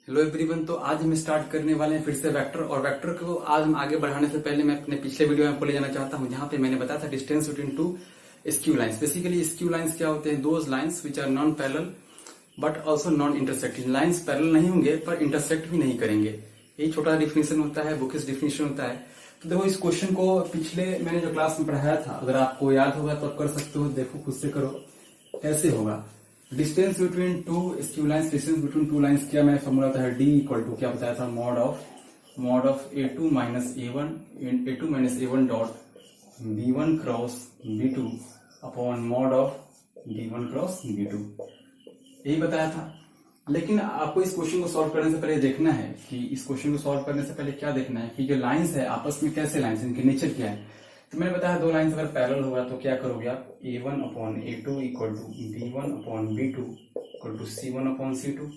Hello everyone. तो आज हम स्टार्ट करने वाले हैं फिर से वेक्टर। और वेक्टर को आज हम आगे बढ़ाने से पहले मैं अपने पिछले वीडियो में आपको ले जाना चाहता हूं, जहां पे मैंने बताया था distance between two skew lines. Basically skew lines क्या होते हैं? Those lines which are non parallel but also non intersecting. Lines parallel नहीं होंगे पर इंटरसेक्ट भी नहीं करेंगे। यही छोटा डिफिनेशन होता है, बुकिश डिफिनेशन होता है। तो देखो, इस क्वेश्चन को पिछले मैंने जो क्लास में पढ़ाया था, अगर आपको याद होगा तो आप कर सकते हो। देखो, खुद से करो। ऐसे होगा distance between two skew lines. Distance between two lines क्या मैं फॉर्मूला था? डी इक्वल टू क्या बताया था? Mod of A2 minus A1 dot B1 cross B2 upon mod of B1 cross B2, यही बताया था। लेकिन आपको इस क्वेश्चन को सॉल्व करने से पहले देखना है कि इस क्वेश्चन को सॉल्व करने से पहले क्या देखना है कि जो लाइंस है आपस में कैसे लाइंस, इनके नेचर क्या है। तो मैंने बताया दो लाइंस अगर पैरेलल होगा तो क्या करोगे आप? A1 upon A2 equal to B1 upon B2 equal to C1 upon C2।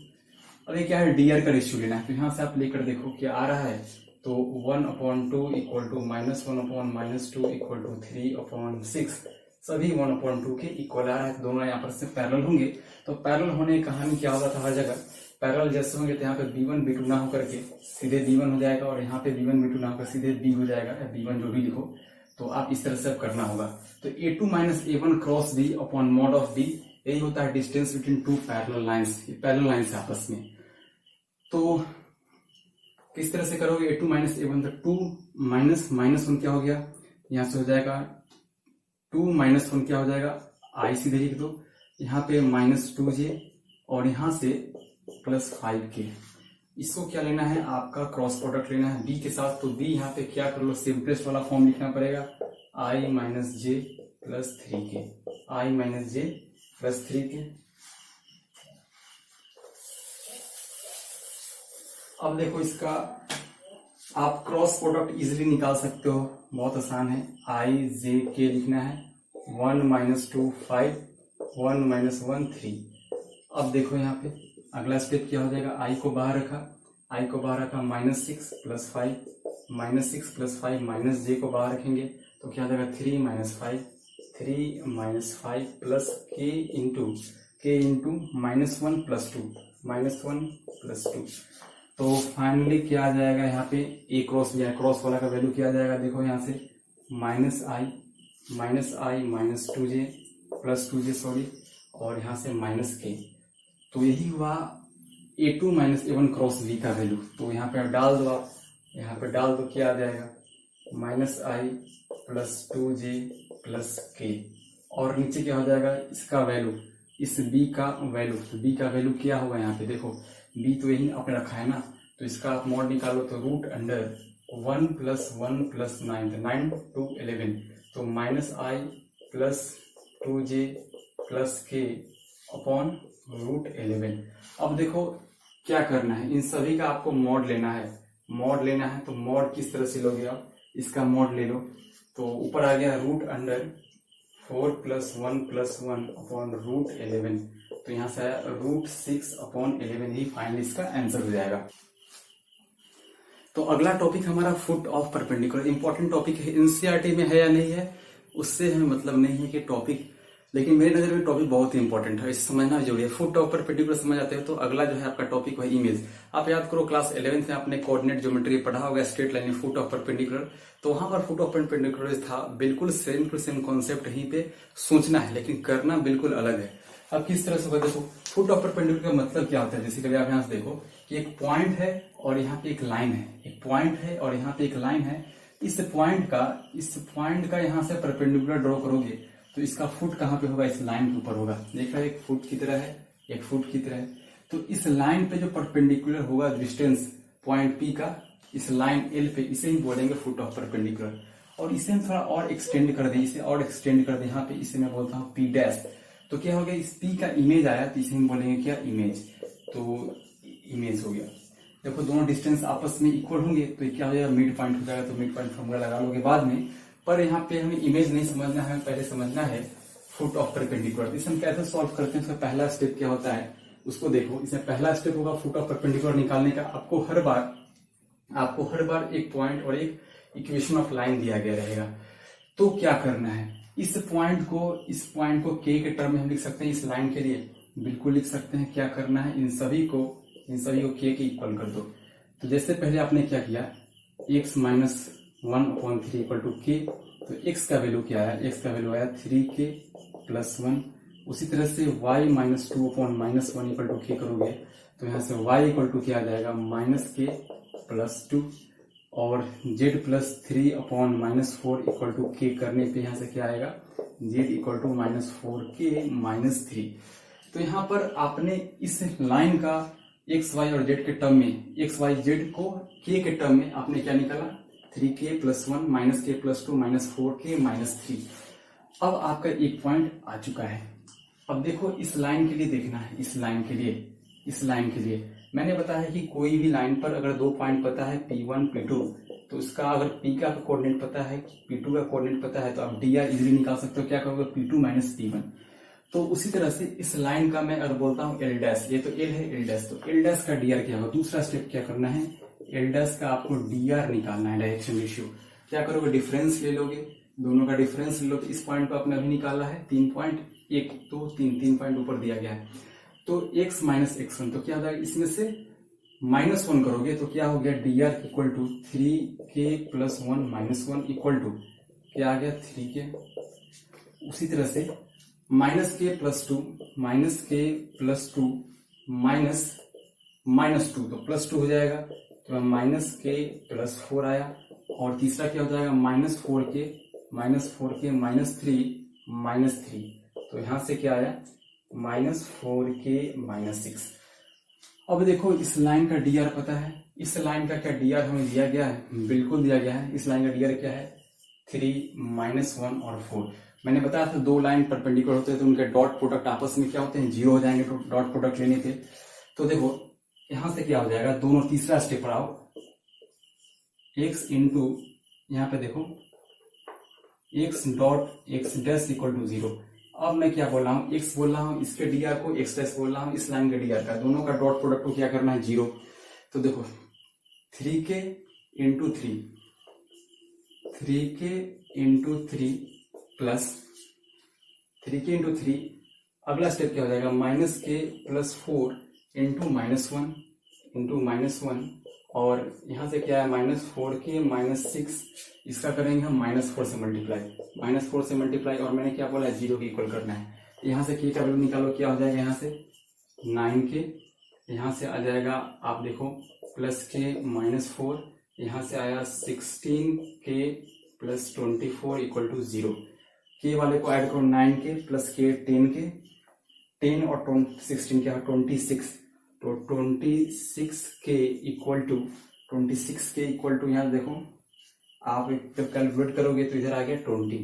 अब ये क्या है? डीआर का रेशियो लेना है। तो यहां से आप लेकर देखो क्या आ रहा है। तो 1 upon 2 equal to -1 upon -2 equal to 3 upon 6, सभी 1 अपॉन 2 के इक्वल आ रहा है। तो दोनों यहाँ पर से पैरेलल होंगे। तो पैरेलल होने की कहानी क्या होगा था? हर जगह पैरेलल जैसे होंगे तो यहाँ पे B1 B2 ना होकर के सीधे B1 हो जाएगा, और यहाँ पे B1 B2 ना होकर सीधे B हो जाएगा, या B1 जो भी लिखो। तो आप इस तरह से करना होगा। तो A2 minus A1 cross B upon mod of B, यही होता है distance between to parallel lines. Parallel lines आपस में। तो किस तरह से करोगे? A2 माइनस A1, तो 2 माइनस -1 क्या हो गया? यहां से हो जाएगा 2 माइनस 1 क्या हो जाएगा? I सीधे लिख दो। यहाँ पे -2j और यहाँ से +5k। इसको क्या लेना है? आपका क्रॉस प्रोडक्ट लेना है b के साथ। तो b यहाँ पे क्या कर लो? सिंपलेस्ट वाला फॉर्म लिखना पड़ेगा, i minus J plus 3k। i minus J plus 3k। अब देखो, इसका आप क्रॉस प्रोडक्ट इजिली निकाल सकते हो, बहुत आसान है। i j k लिखना है। 1 माइनस 2 5, 1 माइनस 1 3। अब देखो यहाँ पे अगला स्टेप क्या हो जाएगा? i को बाहर रखा, -6 प्लस 5, -6 प्लस 5 माइनस j को बाहर रखेंगे तो क्या हो जाएगा? 3 minus 5, 3 minus 5 plus k into -1 plus 2, -1 plus 2। तो फाइनली क्या आ जाएगा? यहाँ पे a क्रॉस भी है, क्रॉस वाला का वैल्यू क्या आ जाएगा? देखो यहाँ से -i minus 2j plus 2j sorry, और यहाँ से -k। तो यही हुआ A2 minus A1 cross B का वैल्यू। तो यहाँ पे डाल दो आप, यहाँ पे डाल दो, क्या आ जाएगा? -i plus 2j plus k। और नीचे क्या हो जाएगा? इसका वैल्यू, इस b का वैल्यू। तो b का वैल्यू क्या होगा? यहाँ पे देखो b तो यही आपने रखा है ना, तो इसका आप मॉड निकालो तो √1 प्लस 1 प्लस 9, 9 to 11। तो -i plus 2j plus k upon √11। अब देखो क्या करना है, इन सभी का आपको मॉड लेना है। तो मॉड किस तरह से लोगे आप? इसका मॉड ले लो। तो ऊपर आ गया √4 प्लस 1 प्लस 1 अपॉन √11। तो यहां से आया √6 अपॉन 11, ही फाइनली इसका आंसर हो जाएगा। तो अगला टॉपिक हमारा foot of perpendicular. Important topic है, एनसीईआरटी में है या नहीं है उससे हमें मतलब नहीं है कि टॉपिक, लेकिन मेरी नजर में टॉपिक बहुत ही इंपॉर्टेंट है, इसे समझना जरूरी है। फुट ऑफ परपेंडिकुलर समझ आते हो तो अगला जो है आपका टॉपिक है इमेज। आप याद करो क्लास 11th में आपने कोऑर्डिनेट ज्योमेट्री पढ़ा होगा, स्ट्रेट लाइन में फुट ऑफ परपेंडिकुलर। तो वहां पर फुट ऑफ परपेंडिकुलर था, बिल्कुल सेम टू सेम कॉन्सेप्ट यहीं पे सोचना है, लेकिन करना बिल्कुल अलग है। अब किस तरह से होगा? देखो, फुट ऑफ परपेंडिकुलर का मतलब क्या होता है? बेसिकली आप यहाँ से देखो कि एक पॉइंट है और यहाँ पे एक लाइन है, एक पॉइंट है और यहाँ पे एक लाइन है। इस पॉइंट का यहाँ से परपेंडिकुलर ड्रॉ करोगे तो इसका फुट कहाँ पे होगा? इस लाइन के ऊपर होगा। देख रहा है, एक फुट की तरह है, एक फुट की तरह है। तो इस लाइन पे जो परपेंडिकुलर होगा डिस्टेंस पॉइंट P का, इस लाइन L पे, इसे ही बोलेंगे फुट ऑफ परपेंडिकुलर। और इसे हम थोड़ा और एक्सटेंड कर दें, यहाँ पे इसे मैं बोलता हूँ P डैश। तो क्या हो गया? इस P का इमेज आया तो इसे हम बोलेंगे क्या? इमेज। तो इमेज हो गया। देखो, दोनों डिस्टेंस आपस में इक्वल होंगे तो क्या हो जाएगा? मिड पॉइंट हो जाएगा। तो मिड पॉइंट फॉर्मूला लगा लोगे बाद में, पर यहाँ पे हमें इमेज नहीं समझना है, पहले समझना है फुट ऑफ परपेंडिकुलर। इसे हम कैसे सॉल्व करते हैं? इसका पहला स्टेप क्या होता है उसको देखो। इसमें पहला स्टेप होगा फुट ऑफ परपेंडिकुलर निकालने का। आपको हर बार एक पॉइंट और एक इक्वेशन ऑफ लाइन दिया गया रहेगा। तो क्या करना है? इस पॉइंट को k के टर्म में हम लिख सकते हैं। इस लाइन के लिए बिल्कुल लिख सकते हैं। क्या करना है? इन सभी को इन सभी को k के इक्वल कर दो। तो जैसे पहले आपने क्या किया, x minus 1/3 equal to k, तो x का वैल्यू क्या आया, x का वैल्यू आया 3k प्लस 1। उसी तरह से y minus 2/-1 equal to k करोगे तो यहाँ से y इक्वल टू क्या आ जाएगा, माइनस k प्लस 2, और z plus 3/-4 equal to k करने पे यहाँ से क्या आएगा, z equal to minus 4k minus 3। तो यहाँ पर आपने इस लाइन का x y और z के टर्म में, x y z को k के टर्म में आपने क्या निकाला, 3k plus 1 minus k plus 2 minus 4k minus 3। अब आपका एक पॉइंट आ चुका है। अब देखो इस लाइन के लिए देखना है, इस लाइन के लिए मैंने बताया है कि कोई भी लाइन पर अगर 2 पॉइंट पता है P1 P2, तो इसका अगर P का कोऑर्डिनेट पता है, P2 का कोऑर्डिनेट पता है, तो आप dr इजीली निकाल सकते हो। क्या करोगे, P2 माइनस P1। तो उसी तरह से इस लाइन का मैं अगर बोलता हूँ L डैश, ये तो L है, L डैश, तो L डैश का dr क्या होगा। दूसरा स्टेप क्या करना है, L डैश का आपको dr निकालना है, डायरेक्शन रेशियो। क्या करोगे, डिफरेंस ले लोगे, दोनों का डिफरेंस ले लो। तो इस पॉइंट पर आपने अभी निकाला है 3.1, तो 3 पॉइंट ऊपर दिया गया है। तो x माइनस x1, तो क्या हो जाएगा, इसमें से -1 करोगे तो क्या हो गया, dr equal to 3k plus 1 minus 1 equal to क्या आ गया, 3k। उसी तरह से minus k plus 2 minus minus 2, तो प्लस 2 हो जाएगा, तो माइनस k प्लस 4 आया। और तीसरा क्या हो जाएगा, माइनस 4k माइनस 3, तो यहां से क्या आया, -4k माइनस 6। अब देखो इस लाइन का dr पता है, इस लाइन का क्या dr हमें दिया गया है, बिल्कुल दिया गया है। इस लाइन का dr क्या है, 3 -1 और 4। मैंने बताया था 2 लाइन परपेंडिकुलर होते हैं तो उनके डॉट प्रोडक्ट आपस में क्या होते हैं, 0 हो जाएंगे, तो डॉट प्रोडक्ट लेने थे। तो देखो यहां से क्या हो जाएगा, दोनों तीसरा स्टेप पर आओ, x इंटू यहाँ पे देखो x dot x dash equal to 0। अब मैं क्या बोल रहा हूँ, x बोल रहा हूँ, इसके dr को x डैश बोल रहा हूँ, इस लाइन के dr का, दोनों का डॉट प्रोडक्ट को क्या करना है, 0। तो देखो 3k into 3 plus 3k into 3, अगला स्टेप क्या हो जाएगा, minus k plus 4 into minus 1, और यहां से क्या है, -4k माइनस 6, इसका करेंगे हम -4 से मल्टीप्लाई, और मैंने क्या बोला है, 0 के इक्वल करना है। यहाँ से k का वैल्यू निकालो, क्या हो जाएगा, यहाँ से 9k, यहाँ से आ जाएगा आप देखो प्लस k माइनस 4, यहाँ से आया 16k plus 24 equal to 0। k वाले को ऐड करो, 9k प्लस k 10 और 16 क्या है, 26, तो 26k इक्वल टू यहाँ देखो आप जब कैलकुलेट करोगे तो इधर आ गया 20,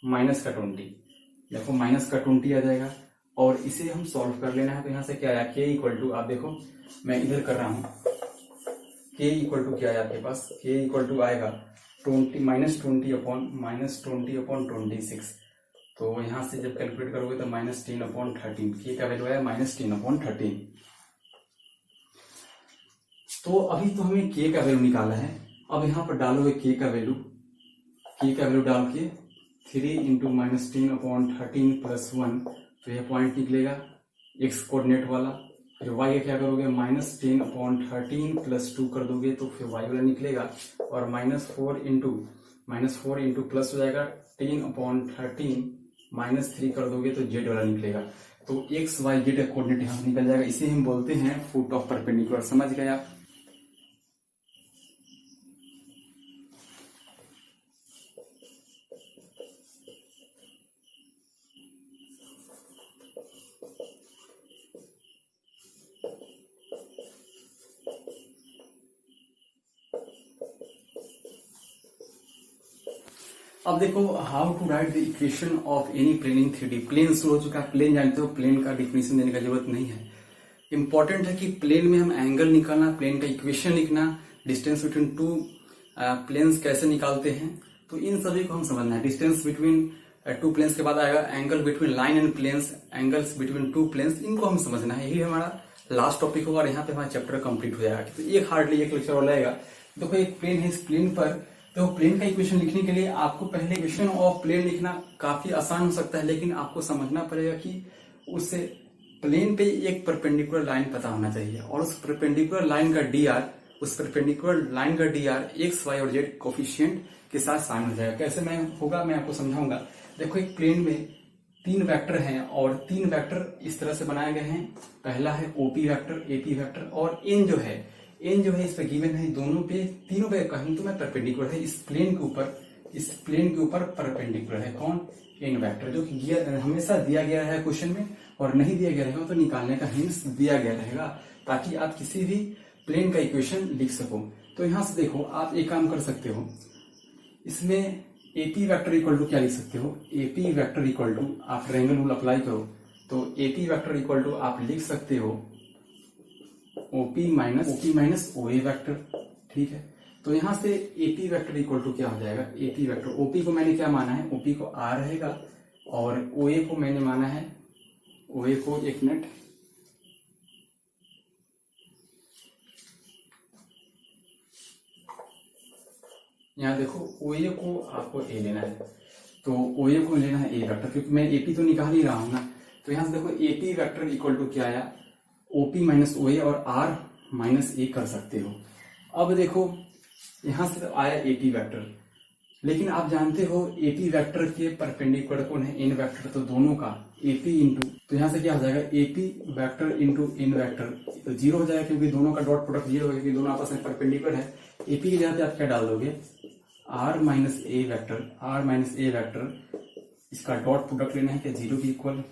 माइनस का 20, देखो माइनस का 20 आ जाएगा, और इसे हम सॉल्व कर लेना है। तो यहाँ से क्या आया, k इक्वल टू, आप देखो मैं इधर कर रहा हूँ, k इक्वल टू क्या है आपके पास, k इक्वल टू आएगा 20 अपॉन 26। तो यहाँ से जब कैलकुलेट करोगे तो -10/13, k का वैल्यू आया -10/13। तो अभी तो हमें k का वैल्यू निकाला है। अब यहाँ पर डालोगे k का वैल्यू डाल के 3 इंटू -10/13 प्लस 1, तो यह पॉइंट निकलेगा x कोऑर्डिनेट वाला। फिर y का क्या करोगे, -10/13 प्लस 2 कर दोगे तो फिर y वाला निकलेगा, और -4 इंटू प्लस हो जाएगा 10/13 -3 कर दोगे तो z वाला निकलेगा। तो x y z का कोऑर्डिनेट यहाँ से निकल जाएगा। इसे हम बोलते हैं फुट ऑफ परपेंडिकुलर। समझ गए आप। अब देखो how to write the equation of any plane in 3D। Plane शुरू हो चुका है, प्लेन जानते हो, प्लेन का डिफिनेशन देने का जरूरत नहीं है। इंपॉर्टेंट है कि प्लेन में हम एंगल निकालना, प्लेन का इक्वेशन लिखना, डिस्टेंस बिटवीन टू प्लेन्स कैसे निकालते हैं, तो इन सभी को हम समझना है। डिस्टेंस बिटवीन टू प्लेन्स के बाद आएगा angle between line and planes, angles between two planes, इनको हम समझना है। यही हमारा लास्ट टॉपिक होगा और यहाँ पे हमारा चैप्टर कंप्लीट हो जाएगा। तो एक हार्डली एक लेक्चर और लगेगा। देखो एक प्लेन है, इस प्लेन पर तो प्लेन का इक्वेशन लिखने के लिए आपको पहले इक्वेशन ऑफ प्लेन लिखना काफी आसान हो सकता है, लेकिन आपको समझना पड़ेगा कि उससे प्लेन पे एक परपेंडिकुलर लाइन पता होना चाहिए और उस परपेंडिकुलर लाइन का dr एक्स वाई और जेड कोफिशिएंट के साथ शामिल हो जाएगा। कैसे मैं होगा मैं आपको समझाऊंगा। देखो एक प्लेन में 3 वेक्टर हैं और 3 वेक्टर इस तरह से बनाए गए हैं। पहला है ओपी वेक्टर, एपी वेक्टर और एन जो है इस पे गिवन है। तीनों पे कहूं तो मैं परपेंडिकुलर है। इस प्लेन के ऊपर परपेंडिकुलर है कौन? एन वेक्टर, जो कि हमेशा दिया गया है क्वेश्चन में और नहीं दिया गया रहेगा तो निकालने का हिंट्स दिया गया रहेगा ताकि आप किसी भी प्लेन का इक्वेशन लिख सको। तो यहां से देखो आप एक काम कर सकते हो, इसमें एपी वेक्टर इक्वल टू क्या लिख सकते हो? एपी वेक्टर इक्वल टू आप ट्रायंगल रूल अप्लाई करो तो एपी वेक्टर इक्वल टू आप लिख सकते हो ओपी माइनस ओए वेक्टर। ठीक है, तो यहां से एपी वेक्टर इक्वल टू क्या हो जाएगा? एपी वेक्टर, ओपी को मैंने क्या माना है? ओपी को आर रहेगा और ओए को मैंने माना है, ओए को एक मिनट, यहां देखो ओए को आपको ए लेना है तो ओए को लेना है ए वेक्टर, क्योंकि मैं एपी तो निकाल ही रहा हूं ना। तो यहां से देखो एपी वेक्टर इक्वल टू क्या आया? ओपी माइनस ओए और आर माइनस ए कर सकते हो। अब देखो यहां से तो आया एपी वेक्टर, लेकिन आप जानते हो एपी वेक्टर के परपेंडिकुलर कौन है? N vector. तो दोनों का एपी इंटू, तो यहां से क्या हो जाएगा? AP vector into n vector, तो 0 हो जाएगा क्योंकि दोनों का डॉट प्रोडक्ट 0 होगा क्योंकि दोनों आपस में परपेंडिकुलर है। एपी की जगह पे आप क्या डाल दोगे? आर माइनस ए वेक्टर, इसका डॉट प्रोडक्ट लेना है क्या? 0 की इक्वल।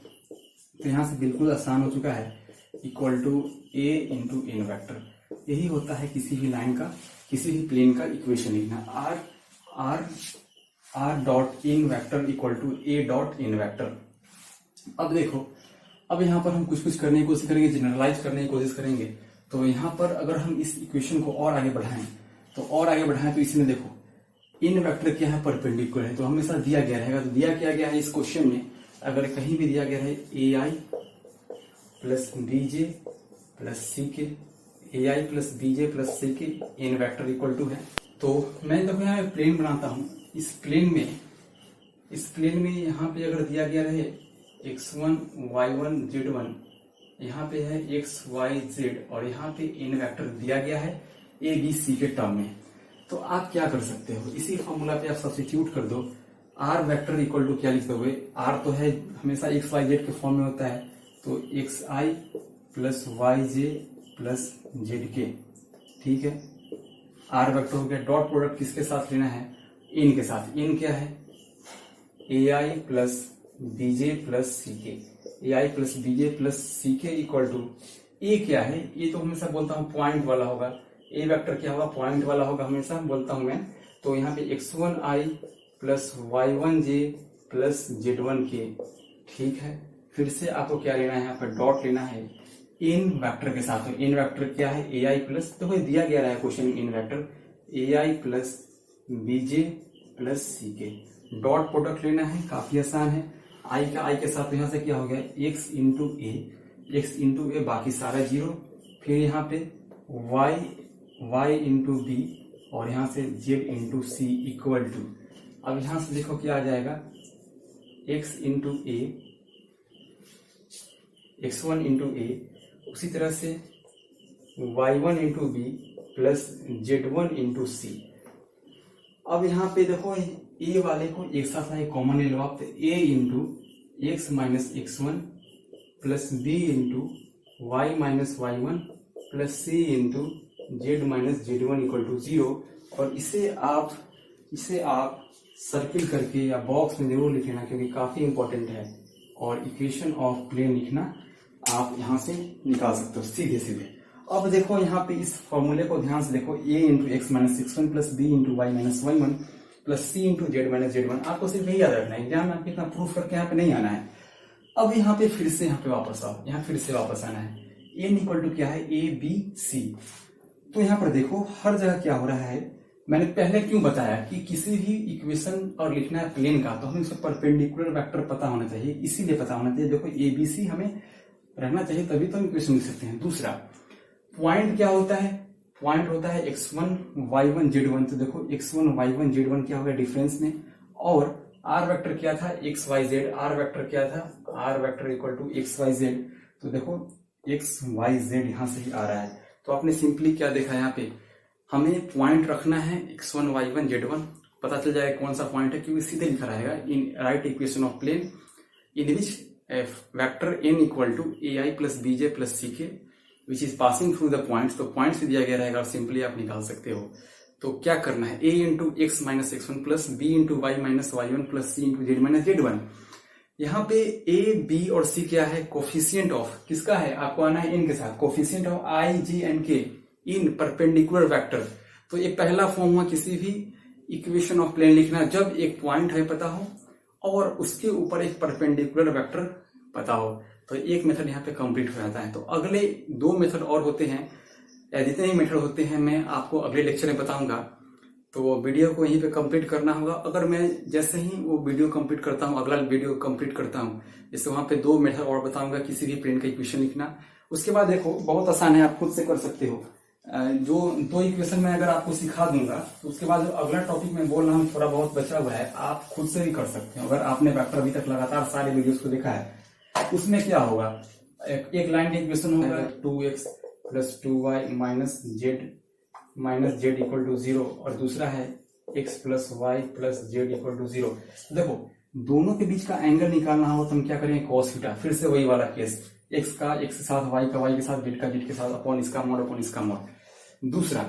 तो यहां से बिल्कुल आसान हो चुका है, equal to a into n vector. यही होता है किसी भी लाइन का, किसी भी प्लेन का इक्वेशन लिखना। R dot n vector equal to a dot n vector. अब देखो, अब यहाँ पर हम कुछ करने की कोशिश करेंगे, जनरलाइज करने की कोशिश करेंगे। तो यहाँ पर अगर हम इस इक्वेशन को और आगे बढ़ाएं तो इसमें देखो इन वेक्टर क्या है? परपेंडिकुलर है, तो हमेशा दिया गया रहेगा। तो दिया क्या गया है इस क्वेश्चन में? अगर कहीं भी दिया गया है ए I plus B J plus C के, ए I plus B J plus C के एन वेक्टर इक्वल टू है। तो मैं देखो यहाँ प्लेन बनाता हूं। इस प्लेन में यहाँ पे अगर दिया गया रहे x1 y1 z1, यहाँ पे है x y z और यहाँ पे एन वेक्टर दिया गया है ए बी सी के टर्म में, तो आप क्या कर सकते हो? इसी फॉर्मूला पे आप सब्स्टिट्यूट कर दो। आर वेक्टर इक्वल टू क्या लिख दोगे? आर तो है हमेशा एक्स वाई जेड के फॉर्म में होता है, तो एक्स आई प्लस वाई जे प्लस जेड के। ठीक है, आर वेक्टर हो गया। डॉट प्रोडक्ट किसके साथ लेना है? इन के साथ। इन क्या है? ए I plus B J plus C के, ए I plus B J plus C के इक्वल टू ए क्या है? ये तो हमेशा बोलता हूं पॉइंट वाला होगा। ए वेक्टर क्या होगा? पॉइंट वाला होगा, हमेशा बोलता हूं मैं। तो यहाँ पे x1 आई प्लस y1 जे प्लस z1 के। ठीक है, फिर से आपको क्या लेना है? यहाँ पर डॉट लेना है इन वेक्टर के साथ। तो इन वेक्टर क्या है? ए आई प्लस, तो कोई दिया गया है क्वेश्चन में इन vector A I plus B J plus C के। डॉट प्रोडक्ट लेना है, काफी आसान है। आई का आई के साथ यहाँ से क्या हो गया? एक्स इंटू ए, बाकी सारा 0। फिर यहाँ पे y इंटू बी और यहाँ से z into C equal to, अब यहां से देखो क्या आ जाएगा? x into A, x1 into A, उसी तरह से y1 into B plus z1 into C. अब यहाँ पे देखो ए वाले को एक साथ आए कॉमन ले लो आप, तो a into x minus x1 plus b into y minus y1 plus c into z minus z1 equal to 0। और इसे आप सर्किल करके या बॉक्स में जरूर लिख लेना क्योंकि काफी इंपॉर्टेंट है। और इक्वेशन ऑफ प्लेन लिखना आप यहां से निकाल सकते हो सीधे। अब देखो यहाँ पे इस फॉर्मूले को ध्यान से देखो, a into x minus x1 plus b into y minus y1 plus c into z minus z1। आपको सिर्फ यही याद रखना है, एग्जाम में आपको इतना प्रूफ करके यहाँ पे नहीं आना है। अब यहाँ पे फिर से यहाँ पे वापस आओ, यहाँ फिर से वापस आना है। n इक्वल टू क्या है? A b c. तो यहाँ पर देखो हर जगह क्या हो रहा है, मैंने पहले क्यों बताया कि किसी भी इक्वेशन और लिखना है प्लेन का तो हमें उसका परपेंडिकुलर वेक्टर पता होना चाहिए, इसीलिए पता होना चाहिए। देखो ए बी सी हमें रहना चाहिए तभी तो हम इक्वेशन लिख सकते हैं। दूसरा पॉइंट क्या होता है? पॉइंट होता है x1 y1 z1। तो देखो x1 y1 z1 क्या होगा डिफरेंस में, और आर वेक्टर क्या था? x y z। R vector क्या था? R vector equal to x y z। तो देखो एक्स वाई जेड यहाँ से ही आ रहा है। तो आपने सिंपली क्या देखा यहाँ पे, हमें पॉइंट रखना है x1 y1 z1, पता चल जाएगा कौन सा पॉइंट है क्योंकि सीधे लिखा रहेगा in write equation of plane in which vector n equal to ai plus bj plus ck which is passing through the points. तो पॉइंट्स दिया गया रहेगा और सिंपली आप निकाल सकते हो। तो क्या करना है, a into x minus x1 plus b into y minus y1 plus c into z minus z1। यहाँ पे a b और c क्या है, कोफिशिएंट ऑफ किसका है, आपको आना है n के साथ, coefficient of i j and k in perpendicular vector. तो ये पहला फॉर्म हुआ किसी भी इक्वेशन ऑफ प्लेन लिखना जब एक पॉइंट है पता हो और उसके ऊपर एक परपेंडिकुलर वेक्टर पता हो। तो एक मेथड यहाँ पे कंप्लीट हो जाता है। तो अगले 2 मेथड और होते हैं, या जितने ही मेथड होते हैं मैं आपको अगले लेक्चर में बताऊंगा। तो वीडियो को यहीं पे कंप्लीट करना होगा। अगर मैं जैसे ही वो वीडियो कंप्लीट करता हूँ, अगला वीडियो कंप्लीट करता हूँ, जैसे वहां पे 2 मेथड और बताऊंगा किसी भी प्लेन का इक्वेशन लिखना। उसके बाद देखो बहुत आसान है, आप खुद से कर सकते हो। जो 2 इक्वेशन में अगर आपको सिखा दूंगा तो उसके बाद जो अगला टॉपिक में बोल रहा हूँ थोड़ा बहुत बचा हुआ है, आप खुद से भी कर सकते हो। अगर आपने वेक्टर अभी तक लगातार सारे वीडियोस को देखा है, उसमें क्या होगा, एक लाइन का इक्वेशन होगा 2x plus 2y minus z equal to 0 और दूसरा है x plus y plus z equal to 0। देखो दोनों के बीच का एंगल निकालना होगा तो हम क्या करेंगे, cos थीटा। फिर से वही वाला केस, x का x के साथ, y का y के साथ, z का z के साथ, अपॉन इसका मोड अपॉन इसका मोड। दूसरा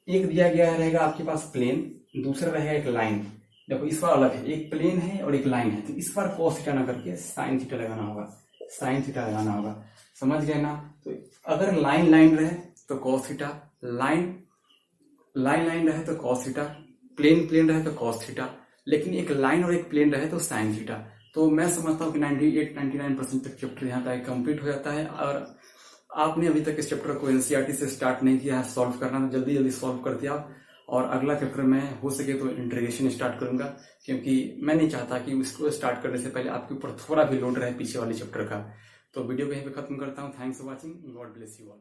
एक दिया गया रहेगा आपके पास प्लेन, दूसरा रहेगा एक लाइन। देखो इस बार अलग है, एक प्लेन है और एक लाइन है, तो इस बार cos थीटा ना करके sin थीटा लगाना होगा, sin थीटा लगाना होगा। समझ गए ना। तो अगर लाइन रहे तो cos थीटा, लाइन रहे तो cos थीटा, प्लेन रहे तो cos थीटा, लेकिन एक लाइन और एक प्लेन रहे तो sin थीटा। तो मैं समझता हूँ कि 98-99% तक चैप्टर यहाँ पे कंप्लीट हो जाता है। और आपने अभी तक इस चैप्टर को एनसीईआरटी से स्टार्ट नहीं किया है सॉल्व करना, तो जल्दी सॉल्व कर दिया। और अगला चैप्टर में हो सके तो इंटीग्रेशन स्टार्ट करूंगा, क्योंकि मैं नहीं चाहता कि उसको स्टार्ट करने से पहले आपके ऊपर थोड़ा भी लोड रहे पीछे वाले चैप्टर का। तो वीडियो को यहीं पे खत्म करता हूँ। Thanks for watching, God bless you all.